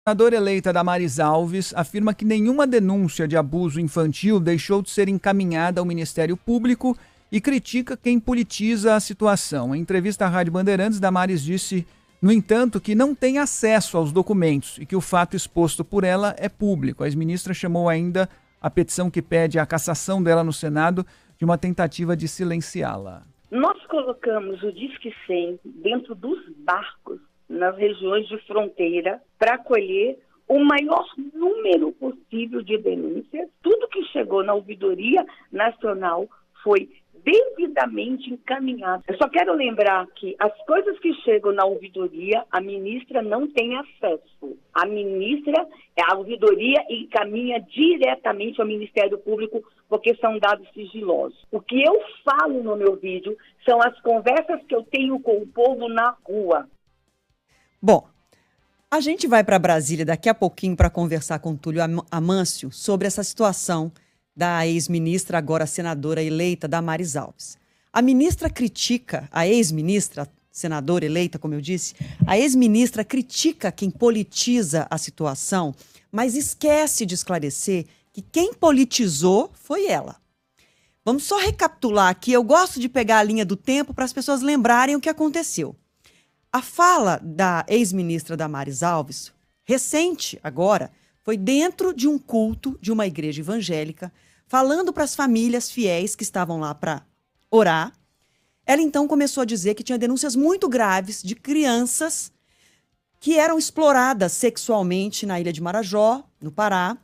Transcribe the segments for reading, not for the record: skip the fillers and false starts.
A senadora eleita Damares Alves afirma que nenhuma denúncia de abuso infantil deixou de ser encaminhada ao Ministério Público e critica quem politiza a situação. Em entrevista à Rádio Bandeirantes, Damares disse, no entanto, que não tem acesso aos documentos e que o fato exposto por ela é público. A ex-ministra chamou ainda a petição que pede a cassação dela no Senado de uma tentativa de silenciá-la. Nós colocamos o Disque 100 dentro dos barcos nas regiões de fronteira para acolher o maior número possível de denúncias. Tudo que chegou na Ouvidoria Nacional foi devidamente encaminhado. Eu só quero lembrar que as coisas que chegam na ouvidoria, a ministra não tem acesso. A ouvidoria encaminha diretamente ao Ministério Público, porque são dados sigilosos. O que eu falo no meu vídeo são as conversas que eu tenho com o povo na rua. Bom, a gente vai para Brasília daqui a pouquinho para conversar com o Túlio Amâncio sobre essa situação da ex-ministra, agora senadora eleita, Damares Alves. A ministra critica, a ex-ministra, senadora eleita, como eu disse, a ex-ministra critica quem politiza a situação, mas esquece de esclarecer que quem politizou foi ela. Vamos só recapitular aqui, eu gosto de pegar a linha do tempo para as pessoas lembrarem o que aconteceu. A fala da ex-ministra Damares Alves, recente agora, foi dentro de um culto de uma igreja evangélica, falando para as famílias fiéis que estavam lá para orar. Ela então começou a dizer que tinha denúncias muito graves de crianças que eram exploradas sexualmente na ilha de Marajó, no Pará,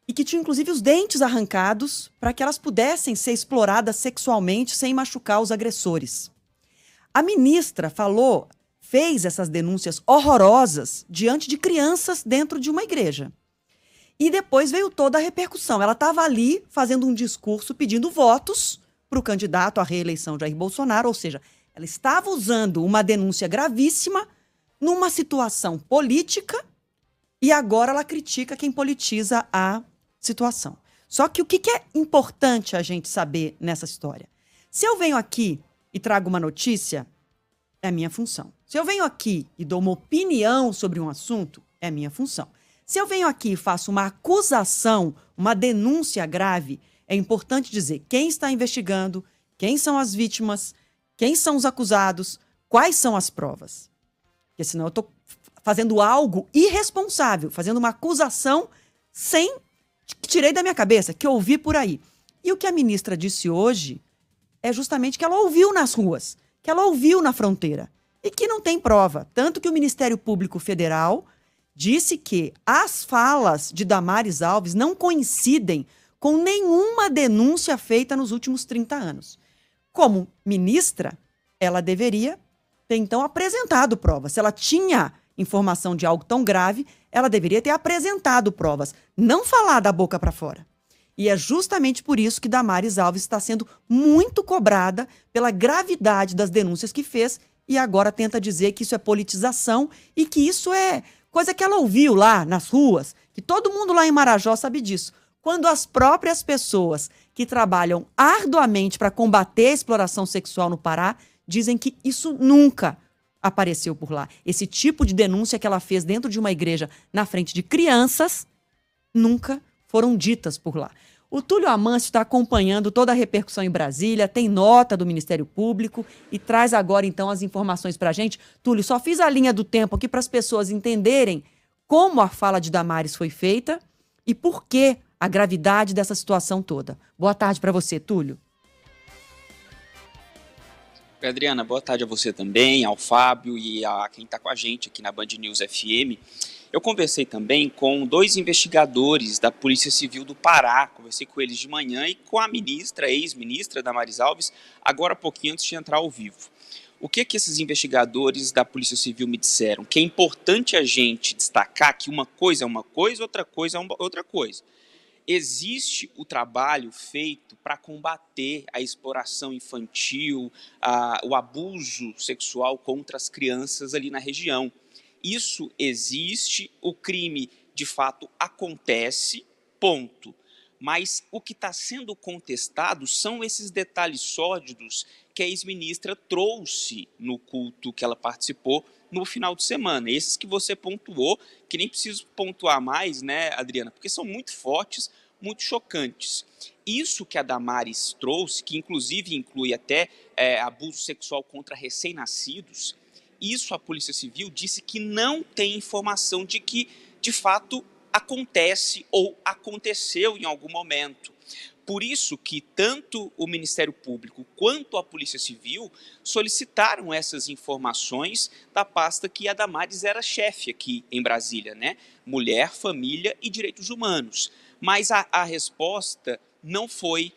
e que tinham inclusive os dentes arrancados para que elas pudessem ser exploradas sexualmente sem machucar os agressores. A ministra fez essas denúncias horrorosas diante de crianças dentro de uma igreja. E depois veio toda a repercussão. Ela estava ali fazendo um discurso pedindo votos para o candidato à reeleição Jair Bolsonaro, ou seja, ela estava usando uma denúncia gravíssima numa situação política e agora ela critica quem politiza a situação. Só que o que é importante a gente saber nessa história? Se eu venho aqui e trago uma notícia, é minha função. Se eu venho aqui e dou uma opinião sobre um assunto, é minha função. Se eu venho aqui e faço uma acusação, uma denúncia grave, é importante dizer quem está investigando, quem são as vítimas, quem são os acusados, quais são as provas. Porque senão eu estou fazendo algo irresponsável, fazendo uma acusação que tirei da minha cabeça, que eu ouvi por aí. E o que a ministra disse hoje é justamente que ela ouviu nas ruas, que ela ouviu na fronteira e que não tem prova. Tanto que o Ministério Público Federal disse que as falas de Damares Alves não coincidem com nenhuma denúncia feita nos últimos 30 anos. Como ministra, ela deveria ter, então, apresentado provas. Se ela tinha informação de algo tão grave, ela deveria ter apresentado provas, não falar da boca para fora. E é justamente por isso que Damares Alves está sendo muito cobrada pela gravidade das denúncias que fez e agora tenta dizer que isso é politização e que isso é coisa que ela ouviu lá nas ruas, que todo mundo lá em Marajó sabe disso. Quando as próprias pessoas que trabalham arduamente para combater a exploração sexual no Pará dizem que isso nunca apareceu por lá. Esse tipo de denúncia que ela fez dentro de uma igreja na frente de crianças nunca foram ditas por lá. O Túlio Amâncio está acompanhando toda a repercussão em Brasília, tem nota do Ministério Público e traz agora, então, as informações para a gente. Túlio, só fiz a linha do tempo aqui para as pessoas entenderem como a fala de Damares foi feita e por que a gravidade dessa situação toda. Boa tarde para você, Túlio. Adriana, boa tarde a você também, ao Fábio e a quem está com a gente aqui na Band News FM. Eu conversei também com 2 investigadores da Polícia Civil do Pará, conversei com eles de manhã e com a ministra, ex-ministra Damares Alves, agora há pouquinho antes de entrar ao vivo. O que esses investigadores da Polícia Civil me disseram? Que é importante a gente destacar que uma coisa é uma coisa, outra coisa é outra coisa. Existe o trabalho feito para combater a exploração infantil, o abuso sexual contra as crianças ali na região. Isso existe, o crime de fato acontece, ponto. Mas o que está sendo contestado são esses detalhes sórdidos que a ex-ministra trouxe no culto que ela participou no final de semana. Esses que você pontuou, que nem preciso pontuar mais, né, Adriana, porque são muito fortes, muito chocantes. Isso que a Damares trouxe, que inclusive inclui até abuso sexual contra recém-nascidos, isso a Polícia Civil disse que não tem informação de que, de fato, acontece ou aconteceu em algum momento. Por isso que tanto o Ministério Público quanto a Polícia Civil solicitaram essas informações da pasta que a Damares era chefe aqui em Brasília, né? Mulher, Família e Direitos Humanos. Mas a resposta não foi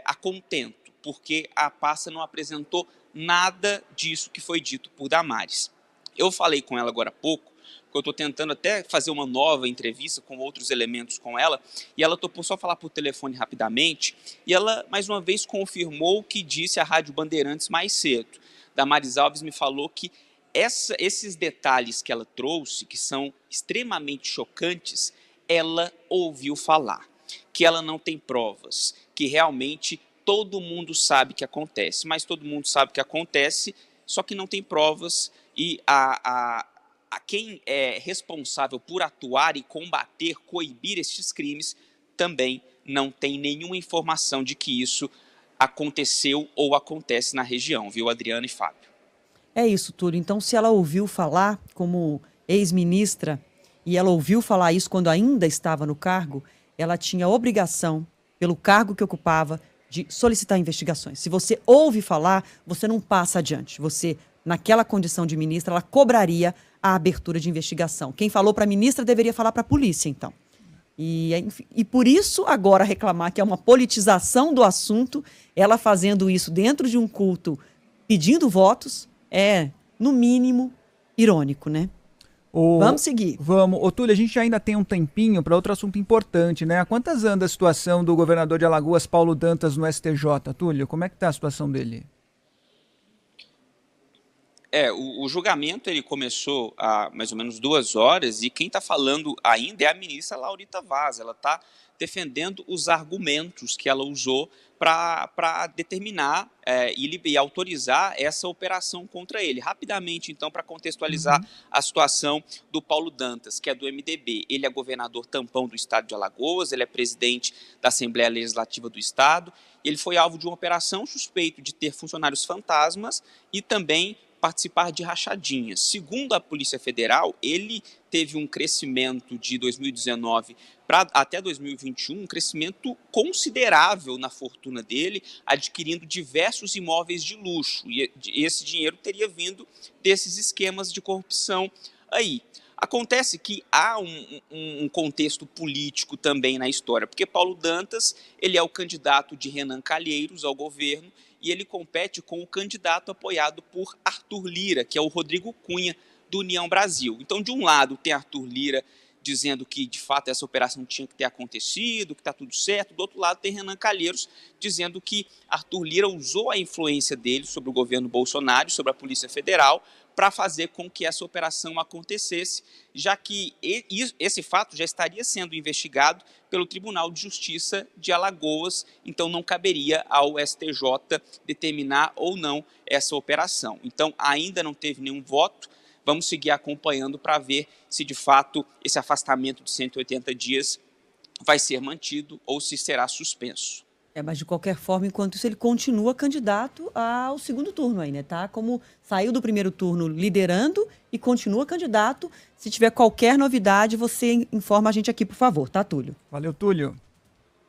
a contento, porque a pasta não apresentou nada disso que foi dito por Damares. Eu falei com ela agora há pouco, eu estou tentando até fazer uma nova entrevista com outros elementos com ela, e ela topou só falar por telefone rapidamente, e ela, mais uma vez, confirmou o que disse a Rádio Bandeirantes mais cedo. Damares Alves me falou que esses detalhes que ela trouxe, que são extremamente chocantes, ela ouviu falar, que ela não tem provas, que realmente todo mundo sabe que acontece, mas todo mundo sabe que acontece, só que não tem provas, e a quem é responsável por atuar e combater, coibir estes crimes, também não tem nenhuma informação de que isso aconteceu ou acontece na região, viu, Adriana e Fábio? É isso, Túlio. Então, se ela ouviu falar como ex-ministra, e ela ouviu falar isso quando ainda estava no cargo, ela tinha obrigação, pelo cargo que ocupava, de solicitar investigações. Se você ouve falar, você não passa adiante. Você, naquela condição de ministra, ela cobraria a abertura de investigação. Quem falou para a ministra deveria falar para a polícia, então. E por isso, agora reclamar que é uma politização do assunto, ela fazendo isso dentro de um culto, pedindo votos, é, no mínimo, irônico, né? Vamos seguir. Vamos. Ô, Túlio, a gente ainda tem um tempinho para outro assunto importante, né? Há quantas anda a situação do governador de Alagoas, Paulo Dantas, no STJ? Túlio, como é que está a situação dele? O julgamento ele começou há mais ou menos 2 horas e quem está falando ainda é a ministra Laurita Vaz. Ela está defendendo os argumentos que ela usou para determinar e autorizar essa operação contra ele. Rapidamente, então, para contextualizar a situação do Paulo Dantas, que é do MDB. Ele é governador tampão do estado de Alagoas, ele é presidente da Assembleia Legislativa do estado, e ele foi alvo de uma operação suspeito de ter funcionários fantasmas e também participar de rachadinhas. Segundo a Polícia Federal, ele teve um crescimento de 2019 até 2021, um crescimento considerável na fortuna dele, adquirindo diversos imóveis de luxo. E esse dinheiro teria vindo desses esquemas de corrupção aí. Acontece que há um contexto político também na história, porque Paulo Dantas ele é o candidato de Renan Calheiros ao governo, e ele compete com o candidato apoiado por Arthur Lira, que é o Rodrigo Cunha, do União Brasil. Então, de um lado, tem Arthur Lira dizendo que, de fato, essa operação tinha que ter acontecido, que está tudo certo. Do outro lado, tem Renan Calheiros dizendo que Arthur Lira usou a influência dele sobre o governo Bolsonaro, sobre a Polícia Federal, para fazer com que essa operação acontecesse, já que esse fato já estaria sendo investigado pelo Tribunal de Justiça de Alagoas, então não caberia ao STJ determinar ou não essa operação. Então, ainda não teve nenhum voto, vamos seguir acompanhando para ver se, de fato, esse afastamento de 180 dias vai ser mantido ou se será suspenso. Mas de qualquer forma, enquanto isso, ele continua candidato ao segundo turno aí, né? Tá? Como saiu do primeiro turno liderando e continua candidato. Se tiver qualquer novidade, você informa a gente aqui, por favor, tá, Túlio? Valeu, Túlio.